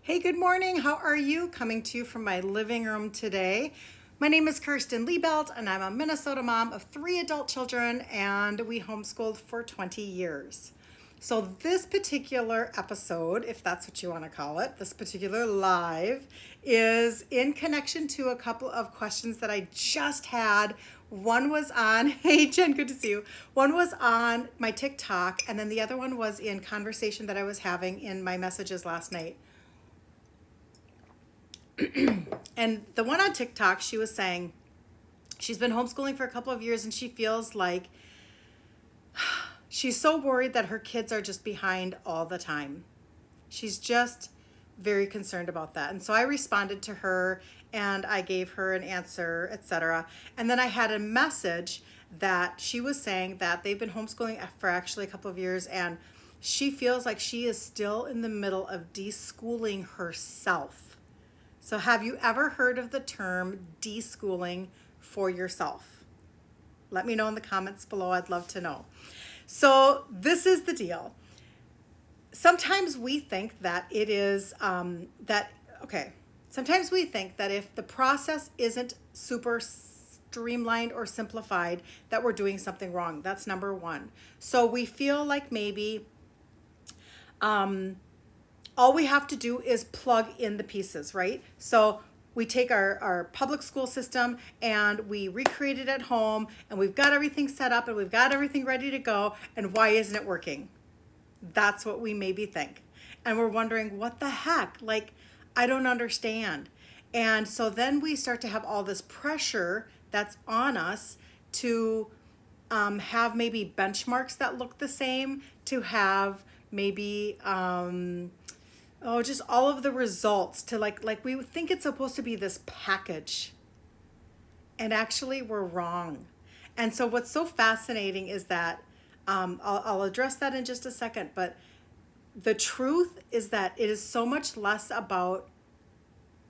Hey, good morning. How are you? Coming to you from my living room today. My name is Kirsten Liebelt, and I'm a Minnesota mom of 3 adult children, and we homeschooled for 20 years. So, this particular episode, if that's what you want to call it, this particular live, is in connection to a couple of questions that I just had. One was on, hey Jen, good to see you. One was on my TikTok, and then the other one was in conversation that I was having in my messages last night. And the one on TikTok, she was saying she's been homeschooling for a couple of years and she feels like she's so worried that her kids are just behind all the time. She's just very concerned about that. And so I responded to her and I gave her an answer, etc. And then I had a message that she was saying that they've been homeschooling for actually a couple of years and she feels like she is still in the middle of deschooling herself. So have you ever heard of the term deschooling for yourself? Let me know in the comments below. I'd love to know. So this is the deal. Sometimes we think that it is sometimes we think that if the process isn't super streamlined or simplified, that we're doing something wrong. That's number one. So we feel like maybe all we have to do is plug in the pieces, right? So we take our public school system and we recreate it at home and we've got everything set up and we've got everything ready to go. And why isn't it working? That's what we maybe think. And we're wondering, what the heck? Like, I don't understand. And so then we start to have all this pressure that's on us to have maybe benchmarks that look the same, to have maybe just all of the results, to like we think it's supposed to be this package, and actually we're wrong. And so what's so fascinating is that I'll address that in just a second, but the truth is that it is so much less about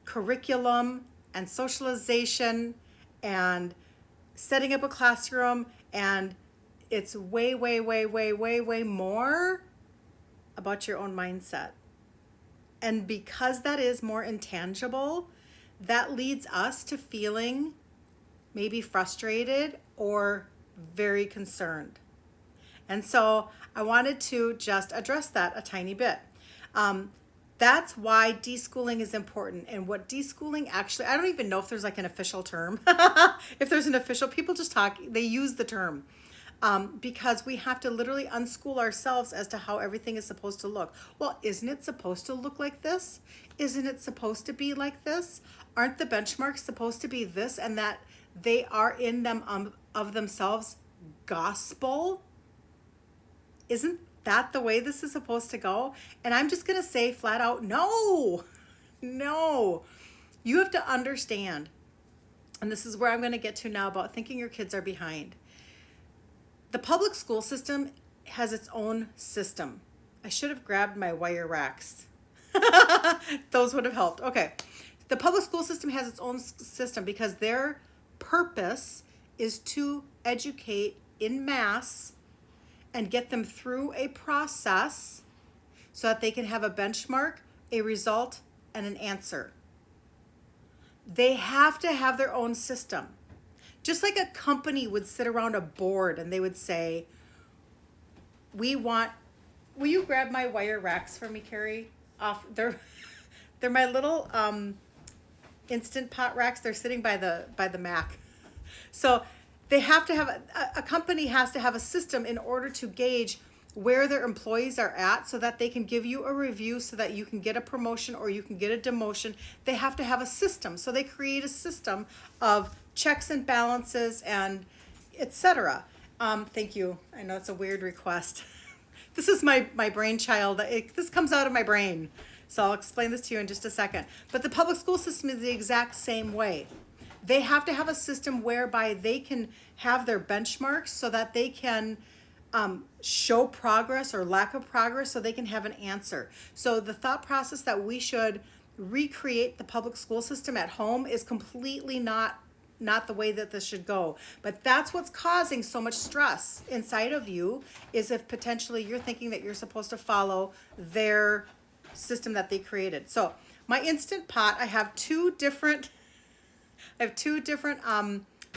curriculum and socialization and setting up a classroom, and it's way more about your own mindset. And because that is more intangible, that leads us to feeling maybe frustrated or very concerned. And so I wanted to just address that a tiny bit. That's why deschooling is important. And what deschooling actually, I don't even know if there's like an official term. If there's an official, people just talk, they use the term. Because we have to literally unschool ourselves as to how everything is supposed to look. Well, isn't it supposed to look like this? Isn't it supposed to be like this? Aren't the benchmarks supposed to be this, and that they are in them of themselves gospel? Isn't that the way this is supposed to go? And I'm just going to say flat out, no. You have to understand, and this is where I'm going to get to now about thinking your kids are behind. The public school system has its own system. I should have grabbed my wire racks. Those would have helped. Okay. The public school system has its own system because their purpose is to educate in mass and get them through a process so that they can have a benchmark, a result, and an answer. They have to have their own system. Just like a company would sit around a board and they would say, will you grab my wire racks for me, Carrie? They're my little Instant Pot racks. They're sitting by the Mac. So they have to have, a company has to have a system in order to gauge where their employees are at so that they can give you a review so that you can get a promotion or you can get a demotion. They have to have a system. So they create a system of checks and balances and etc. Thank you. I know it's a weird request. This is my brainchild. This comes out of my brain. So I'll explain this to you in just a second. But the public school system is the exact same way. They have to have a system whereby they can have their benchmarks so that they can show progress or lack of progress so they can have an answer. So the thought process that we should recreate the public school system at home is completely not the way that this should go. But that's what's causing so much stress inside of you, is if potentially you're thinking that you're supposed to follow their system that they created. So my Instant Pot, I have two different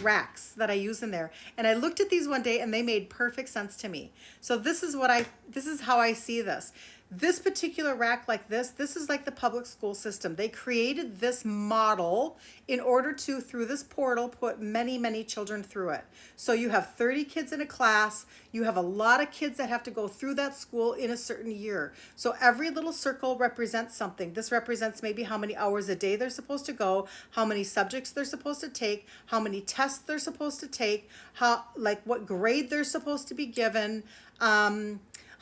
racks that I use in there. And I looked at these one day and they made perfect sense to me. So this is how I see this. This particular rack like this is like the public school system. They created this model in order to, through this portal, put many, many children through it. So you have 30 kids in a class. You have a lot of kids that have to go through that school in a certain year. So every little circle represents something. This represents maybe how many hours a day they're supposed to go, how many subjects they're supposed to take, how many tests they're supposed to take, what grade they're supposed to be given,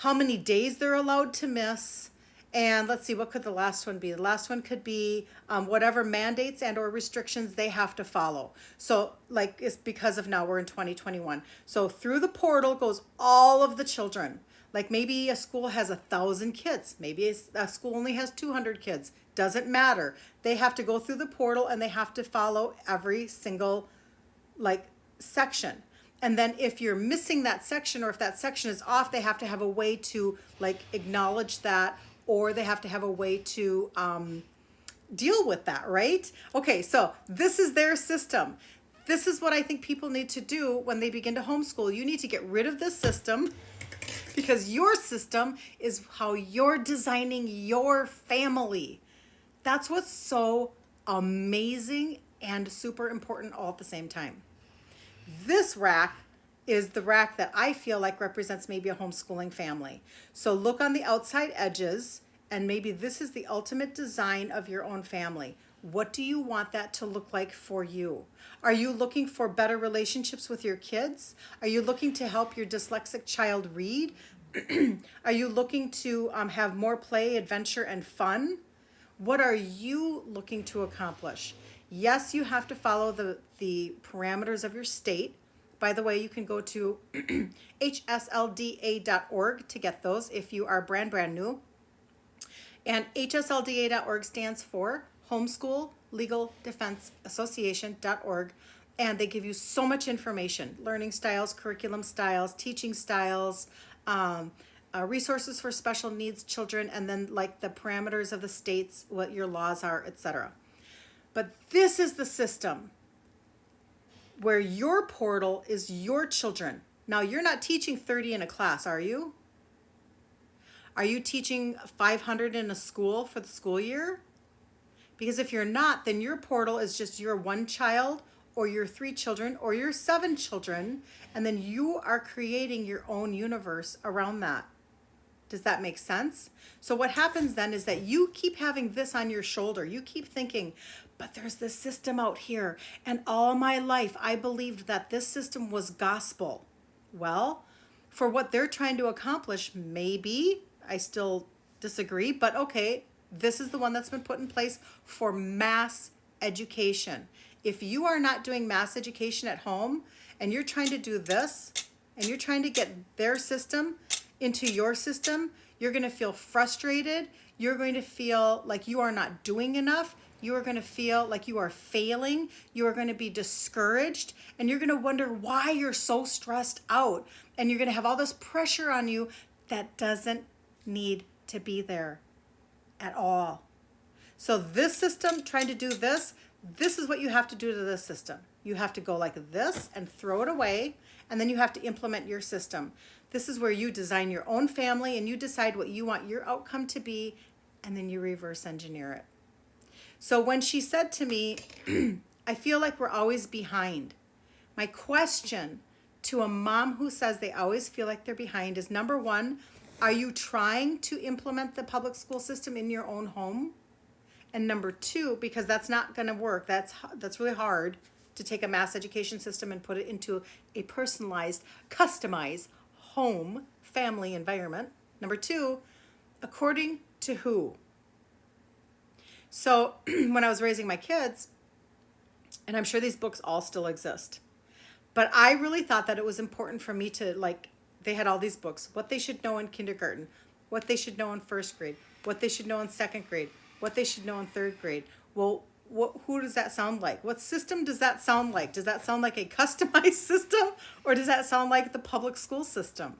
how many days they're allowed to miss. And let's see, what could the last one be? The last one could be whatever mandates and or restrictions they have to follow. So it's because of now we're in 2021. So through the portal goes all of the children. Like maybe a school has 1,000 kids. Maybe a school only has 200 kids. Doesn't matter. They have to go through the portal and they have to follow every single section. And then if you're missing that section, or if that section is off, they have to have a way to acknowledge that, or they have to have a way to deal with that, right? Okay, so this is their system. This is what I think people need to do when they begin to homeschool. You need to get rid of this system, because your system is how you're designing your family. That's what's so amazing and super important all at the same time. This rack is the rack that I feel like represents maybe a homeschooling family. So look on the outside edges, and maybe this is the ultimate design of your own family. What do you want that to look like for you? Are you looking for better relationships with your kids? Are you looking to help your dyslexic child read? Are you looking to have more play, adventure, and fun? What are you looking to accomplish? Yes, you have to follow the parameters of your state. By the way, you can go to hslda.org to get those if you are brand new. And hslda.org stands for Homeschool Legal Defense Association.org. And they give you so much information: learning styles, curriculum styles, teaching styles, resources for special needs children, and then the parameters of the states, what your laws are, etc. But this is the system where your portal is your children. Now, you're not teaching 30 in a class, are you? Are you teaching 500 in a school for the school year? Because if you're not, then your portal is just your one child, or your 3 children, or your 7 children, and then you are creating your own universe around that. Does that make sense? So what happens then is that you keep having this on your shoulder. You keep thinking, but there's this system out here, and all my life I believed that this system was gospel. Well, for what they're trying to accomplish, maybe, I still disagree, but okay, this is the one that's been put in place for mass education. If you are not doing mass education at home, and you're trying to do this, and you're trying to get their system into your system, you're going to feel frustrated. You're going to feel like you are not doing enough. You are going to feel like you are failing. You are going to be discouraged, and you're going to wonder why you're so stressed out. And you're going to have all this pressure on you that doesn't need to be there at all. So this system, trying to do this is what you have to do to this system. You have to go like this and throw it away, and then you have to implement your system. This is where you design your own family, and you decide what you want your outcome to be, and then you reverse engineer it. So when she said to me, I feel like we're always behind, my question to a mom who says they always feel like they're behind is, number one, are you trying to implement the public school system in your own home? And number two, because that's not going to work, that's really hard to take a mass education system and put it into a personalized, customized home family environment. Number two, according to who? So when I was raising my kids, and I'm sure these books all still exist, but I really thought that it was important for me to they had all these books, what they should know in kindergarten, what they should know in first grade, what they should know in second grade, what they should know in third grade. Well, who does that sound like? What system does that sound like? Does that sound like a customized system, or does that sound like the public school system?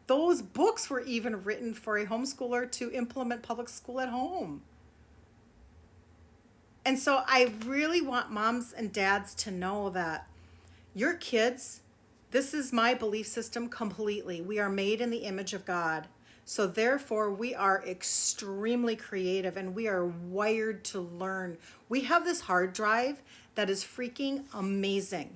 Those books were even written for a homeschooler to implement public school at home. And so I really want moms and dads to know that your kids, this is my belief system completely. We are made in the image of God. So therefore, we are extremely creative and we are wired to learn. We have this hard drive that is freaking amazing.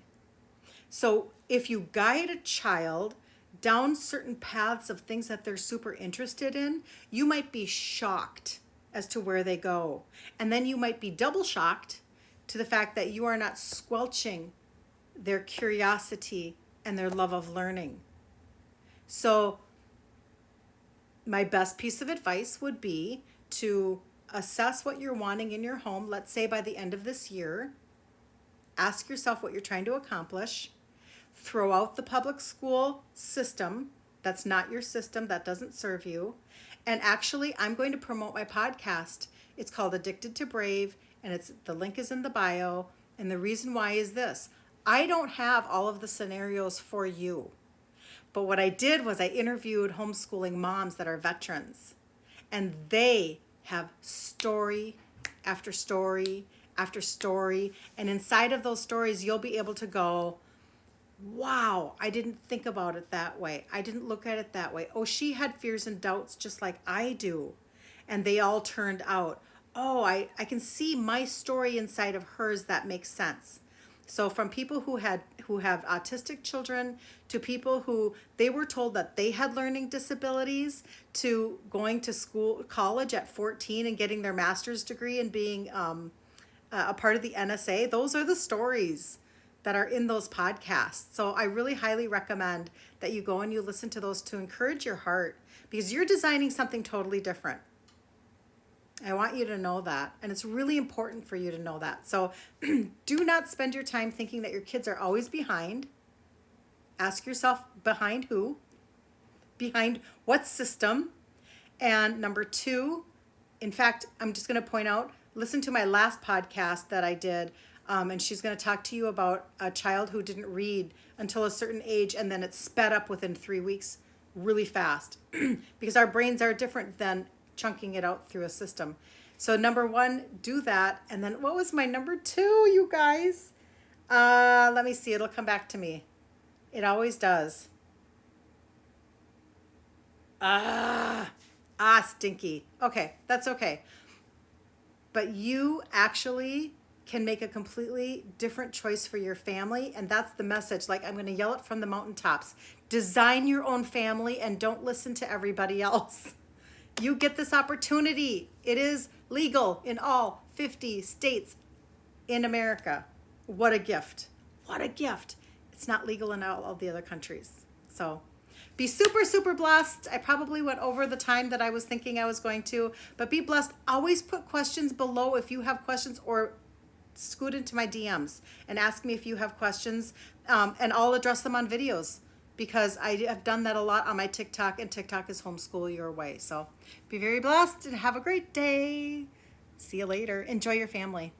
So if you guide a child down certain paths of things that they're super interested in, you might be shocked as to where they go. And then you might be double shocked to the fact that you are not squelching their curiosity and their love of learning. So my best piece of advice would be to assess what you're wanting in your home. Let's say by the end of this year, ask yourself what you're trying to accomplish. Throw out the public school system. That's not your system. That doesn't serve you. And actually, I'm going to promote my podcast. It's called Addicted to Brave, and the link is in the bio. And the reason why is this. I don't have all of the scenarios for you. But what I did was I interviewed homeschooling moms that are veterans. And they have story after story after story. And inside of those stories, you'll be able to go, wow, I didn't think about it that way. I didn't look at it that way. Oh, she had fears and doubts just like I do. And they all turned out. Oh, I can see my story inside of hers that makes sense. So from people who have autistic children to people who they were told that they had learning disabilities to going to college at 14 and getting their master's degree and being a part of the NSA, those are the stories that are in those podcasts. So I really highly recommend that you go and you listen to those to encourage your heart because you're designing something totally different. I want you to know that. And it's really important for you to know that. So do not spend your time thinking that your kids are always behind. Ask yourself, behind who? Behind what system? And number two, in fact, I'm just going to point out, listen to my last podcast that I did. And she's going to talk to you about a child who didn't read until a certain age, and then it's sped up within 3 weeks really fast because our brains are different than chunking it out through a system. So number one, do that. And then what was my number two, you guys? Let me see. It'll come back to me. It always does. Stinky. Okay, that's okay. But you actually can make a completely different choice for your family. And that's the message. Like, I'm going to yell it from the mountaintops. Design your own family and don't listen to everybody else. You get this opportunity. It is legal in all 50 states in America. What a gift. What a gift. It's not legal in all of the other countries. So be super, super blessed. I probably went over the time that I was thinking I was going to, but be blessed. Always put questions below if you have questions, or scoot into my DMs and ask me if you have questions, and I'll address them on videos because I have done that a lot on my TikTok, and TikTok is Homeschool Your Way. So be very blessed and have a great day. See you later. Enjoy your family.